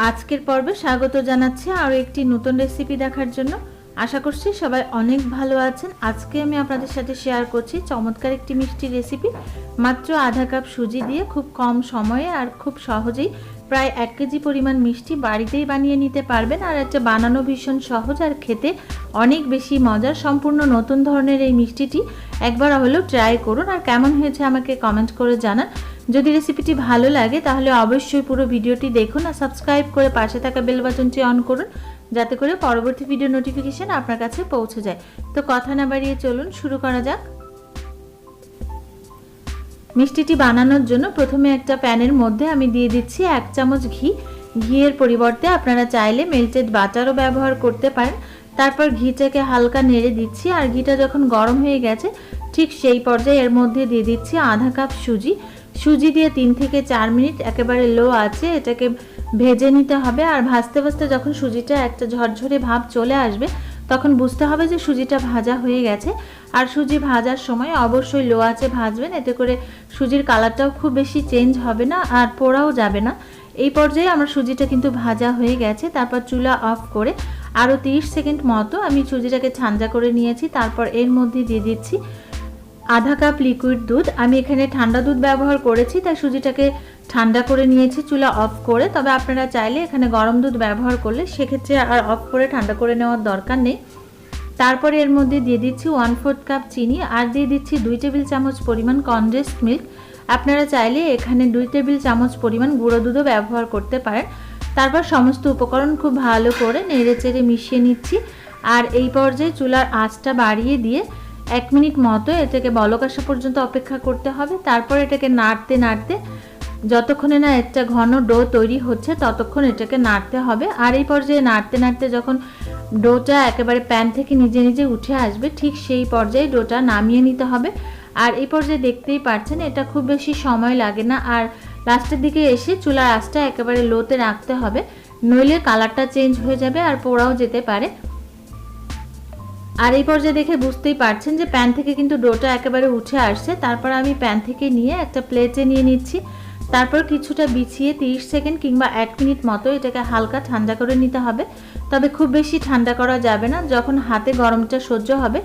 আজকের পর্বে স্বাগত জানাচ্ছি আরও একটি নতুন রেসিপি দেখার জন্য। আশা করছি সবাই অনেক ভালো আছেন। আজকে আমি আপনাদের সাথে শেয়ার করছি চমৎকার একটি মিষ্টি রেসিপি। মাত্র আধা কাপ সুজি দিয়ে খুব কম সময়ে আর খুব সহজেই প্রায় 1 কেজি পরিমাণ মিষ্টি বাড়িতেই বানিয়ে নিতে পারবেন। আর এটা বানানো ভীষণ সহজ আর খেতে অনেক বেশি মজার। সম্পূর্ণ নতুন ধরনের এই মিষ্টিটি একবার হলেও ট্রাই করুন, আর কেমন হয়েছে আমাকে কমেন্ট করে জানান। যদি রেসিপিটি ভালো লাগে তাহলে অবশ্যই পুরো ভিডিওটি দেখুন আর সাবস্ক্রাইব করে পাশে থাকা বেল বাটনটি অন করুন, যাতে করে পরবর্তী ভিডিও নোটিফিকেশন আপনার কাছে পৌঁছে যায়। তো কথা না বাড়িয়ে চলুন শুরু করা যাক। মিষ্টিটি বানানোর জন্য প্রথমে একটা প্যানের মধ্যে আমি দিয়ে দিচ্ছি 1 চামচ ঘি। ঘিয়ের পরিবর্তে আপনারা চাইলে মেল্টেড বাটারও ব্যবহার করতে পারেন। তারপর ঘিটাকে হালকা নেড়ে দিচ্ছি, আর ঘিটা যখন গরম হয়ে গেছে ঠিক সেই পর্যায়ে এর মধ্যে দিয়ে দিচ্ছি আধা কাপ সুজি। সুজি দিয়ে 3 থেকে 4 মিনিট একেবারে লো আছে এটাকে ভেজে নিতে হবে। আর ভাজতে ভাজতে যখন সুজিটা একটা ঝরঝরে ভাব চলে আসবে তখন বুঝতে হবে যে সুজিটা ভাজা হয়ে গেছে। আর সুজি ভাজার সময় অবশ্যই লো আঁচে ভাজবেন, এতে করে সুজির কালারটাও খুব বেশি চেঞ্জ হবে না আর পোড়াও যাবে না। এই পর্যায়ে আমার সুজিটা কিন্তু ভাজা হয়ে গেছে। তারপর চুলা অফ করে আরও 30 সেকেন্ড মতো আমি সুজিটাকে ঠান্ডা করে নিয়েছি। তারপর এর মধ্যে দিয়ে দিচ্ছি আধা কাপ লিকুইড দুধ। আমি এখানে ঠান্ডা দুধ ব্যবহার করেছি, তাই সুজিটাকে ঠান্ডা করে নিয়েছি চুলা অফ করে। তবে আপনারা চাইলে এখানে গরম দুধ ব্যবহার করলে সেক্ষেত্রে আর অফ করে ঠান্ডা করে নেওয়ার দরকার নেই। তারপরে এর মধ্যে দিয়ে দিচ্ছি 1/4 কাপ চিনি, আর দিয়ে দিচ্ছি 2 টেবিল চামচ পরিমাণ কনডেন্সড মিল্ক। আপনারা চাইলে এখানে 2 টেবিল চামচ পরিমাণ গুঁড়ো দুধও ব্যবহার করতে পারেন। তারপর সমস্ত উপকরণ খুব ভালো করে নেড়ে চেড়ে মিশিয়ে নিচ্ছি। আর এই পর্যায়ে চুলার আঁচটা বাড়িয়ে দিয়ে 1 মিনিট মতো এটাকে বলক আসা পর্যন্ত অপেক্ষা করতে হবে। তারপর এটাকে নাড়তে নাড়তে যতক্ষণে না একটা ঘন ডো তৈরি হচ্ছে ততক্ষণ এটাকে নাড়তে হবে। আর এই পর্যায়ে নাড়তে নাড়তে যখন ডোটা একেবারে প্যান থেকে নিজে নিজে উঠে আসবে ঠিক সেই পর্যায়ে ডোটা নামিয়ে নিতে হবে। আর এই পর্যায়ে দেখতেই পাচ্ছেন এটা খুব বেশি সময় লাগে না। আর লাস্টের দিকে এসে চুলার আঁচটা একেবারে লোতে রাখতে হবে, নইলে কালারটা চেঞ্জ হয়ে যাবে আর পোড়াও যেতে পারে। আর এই পর্যায়ে দেখে বুঝতেই পারছেন যে প্যান থেকে কিন্তু ডোটা একেবারে উঠে আসছে। তারপর আমি প্যান থেকে নিয়ে একটা প্লেটে নিয়ে নিচ্ছি। তারপর কিছুটা বিছিয়ে 30 সেকেন্ড কিংবা 1 মিনিট মতো এটাকে হালকা ঠান্ডা করে নিতে হবে। তবে খুব বেশি ঠান্ডা করা যাবে না। যখন হাতে গরমটা সহ্য হবে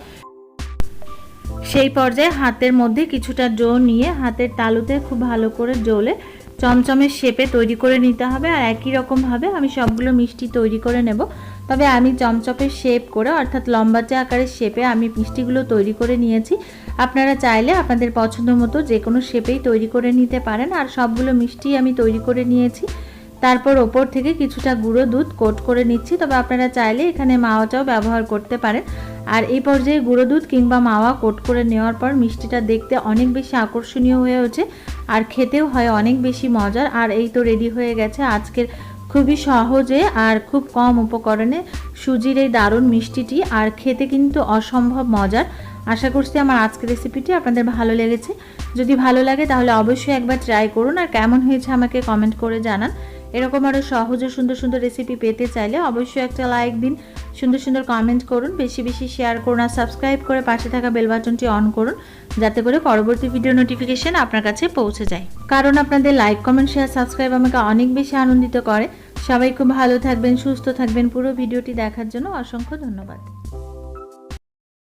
সেই পর্যায়ে হাতের মধ্যে কিছুটা ডো নিয়ে হাতের তালুতে খুব ভালো করে ডলে চমচমের শেপে তৈরি করে নিতে হবে। আর একই রকমভাবে আমি সবগুলো মিষ্টি তৈরি করে নেব। তবে আমি চমচমের শেপ করে অর্থাৎ লম্বাটে আকারের শেপে আমি মিষ্টিগুলো তৈরি করে নিয়েছি। আপনারা চাইলে আপনাদের পছন্দ মতো যে কোনো শেপেই তৈরি করে নিতে পারেন। আর সবগুলো মিষ্টি আমি তৈরি করে নিয়েছি। তারপর ওপর থেকে কিছুটা গুঁড়ো দুধ কোট করে নিচ্ছি। তবে আপনারা চাইলে এখানে মাওয়াটাও ব্যবহার করতে পারেন। আর এই পর্যায়ে গুঁড়ো দুধ কিংবা মাওয়া কোট করে নেওয়ার পর মিষ্টিটা দেখতে অনেক বেশি আকর্ষণীয় হয়ে ওঠে আর খেতেও হয় অনেক বেশি মজার। আর এই তো রেডি হয়ে গেছে আজকের খুবই সহজে আর খুব কম উপকরণে সুজির এই দারুণ মিষ্টিটি, আর খেতে কিন্তু অসম্ভব মজার। আশা করছি আমার আজকের রেসিপিটি আপনাদের ভালো লেগেছে। যদি ভালো লাগে তাহলে অবশ্যই একবার ট্রাই করুন, আর কেমন হয়েছে আমাকে কমেন্ট করে জানান। এরকম আরও সহজ ও সুন্দর সুন্দর রেসিপি পেতে চাইলে অবশ্যই একটা লাইক দিন, সুন্দর সুন্দর কমেন্ট করুন, বেশি বেশি শেয়ার করুন, আর সাবস্ক্রাইব করে পাশে থাকা বেল বাটনটি অন করুন, যাতে করে পরবর্তী ভিডিও নোটিফিকেশন আপনার কাছে পৌঁছে যায়। কারণ আপনাদের লাইক, কমেন্ট, শেয়ার, সাবস্ক্রাইব আমাকে অনেক বেশি আনন্দিত করে। সবাই খুব ভালো থাকবেন, সুস্থ থাকবেন। পুরো ভিডিওটি দেখার জন্য অসংখ্য ধন্যবাদ।